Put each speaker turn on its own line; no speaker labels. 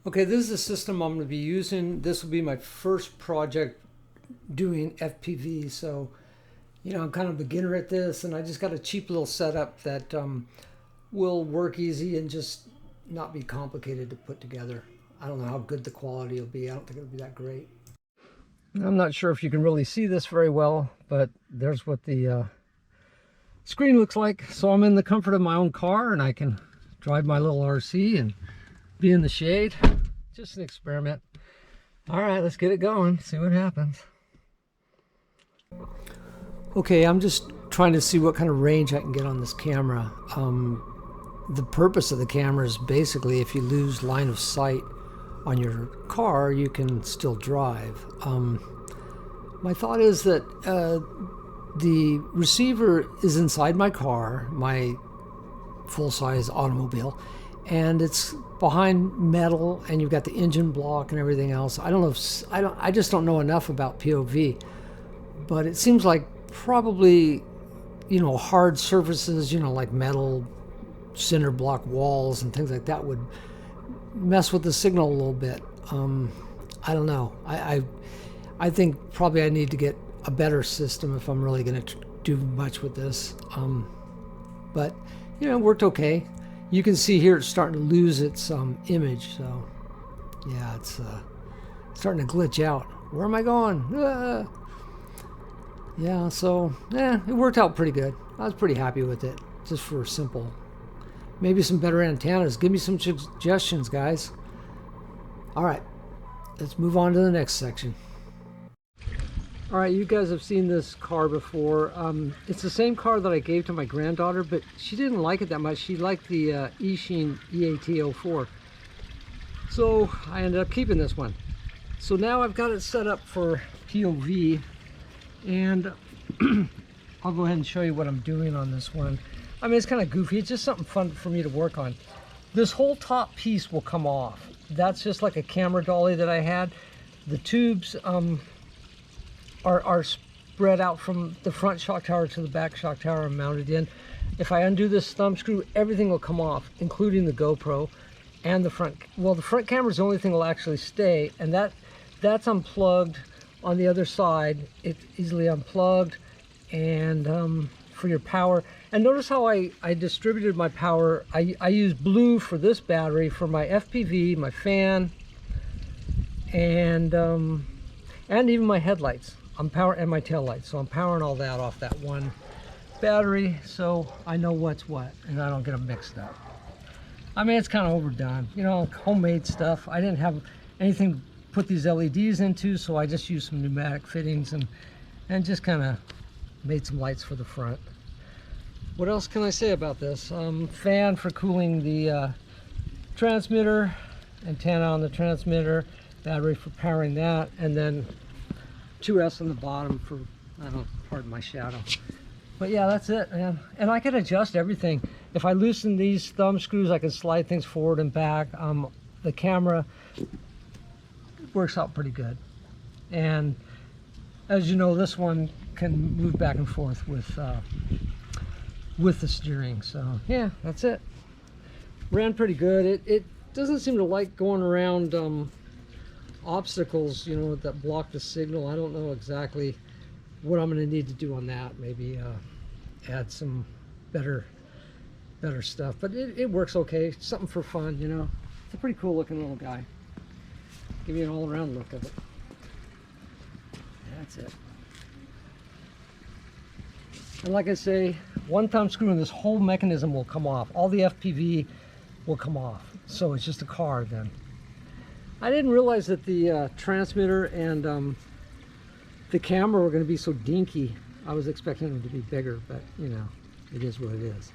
Okay, this is the system I'm going to be using. This will be my first project doing FPV, so I'm kind of a beginner at this, and I just got a cheap little setup that will work easy and just not be complicated to put together. I don't know how good the quality will be. I don't think it'll be that great. I'm not sure if you can really see this very well, but there's what the screen looks like. So I'm in the comfort of my own car, and I can drive my little RC and be in the shade. Just an experiment. All right, let's get it going, see what happens. Okay, I'm just trying to see what kind of range I can get on this camera. The purpose of the camera is basically if you lose line of sight on your car, you can still drive. My thought is that the receiver is inside my car, my full-size automobile, and it's behind metal, and you've got the engine block and everything else. I don't know if I just don't know enough about POV, but it seems like probably hard surfaces, like metal cinder block walls and things like that would mess with the signal a little bit. I don't know. I think probably I need to get a better system if I'm really going to do much with this. But it worked okay. You can see here it's starting to lose its image. So yeah, it's starting to glitch out. Where am I going? Yeah, so it worked out pretty good. I was pretty happy with it, just for simple. Maybe some better antennas. Give me some suggestions, guys. All right, let's move on to the next section. All right, you guys have seen this car before. It's the same car that I gave to my granddaughter, but she didn't like it that much. She liked the Eachine EAT04. So I ended up keeping this one. So now I've got it set up for POV, and I'll go ahead and show you what I'm doing on this one. I mean, it's kind of goofy. It's just something fun for me to work on. This whole top piece will come off. That's just like a camera dolly that I had. The tubes are spread out from the front shock tower to the back shock tower and mounted in. If I undo this thumb screw, everything will come off, including the GoPro and the front. Well, the front camera is the only thing that will actually stay, and that's unplugged on the other side. It's easily unplugged, and for your power. And notice how I distributed my power. I use blue for this battery for my FPV, my fan, and even my headlights. And my tail lights. So I'm powering all that off that one battery, so I know what's what, and I don't get them mixed up. I mean, it's kind of overdone, homemade stuff. I didn't have anything to put these LEDs into, so I just used some pneumatic fittings and just kind of made some lights for the front. What else can I say about this? Fan for cooling the transmitter, antenna on the transmitter, battery for powering that, and then 2S on the bottom for, I don't know, pardon my shadow. But yeah, that's it, man. And I can adjust everything. If I loosen these thumb screws, I can slide things forward and back. The camera works out pretty good. And as you know, this one can move back and forth with the steering. So yeah, that's it. Ran pretty good. It doesn't seem to like going around obstacles, that block the signal. I don't know exactly what I'm going to need to do on that. Maybe add some better stuff. But it works okay. Something for fun, It's a pretty cool looking little guy. Give you an all around look of it. That's it. And like I say, one thumb screw and this whole mechanism will come off. All the FPV will come off. So it's just a car then. I didn't realize that the transmitter and the camera were going to be so dinky. I was expecting them to be bigger, but it is what it is.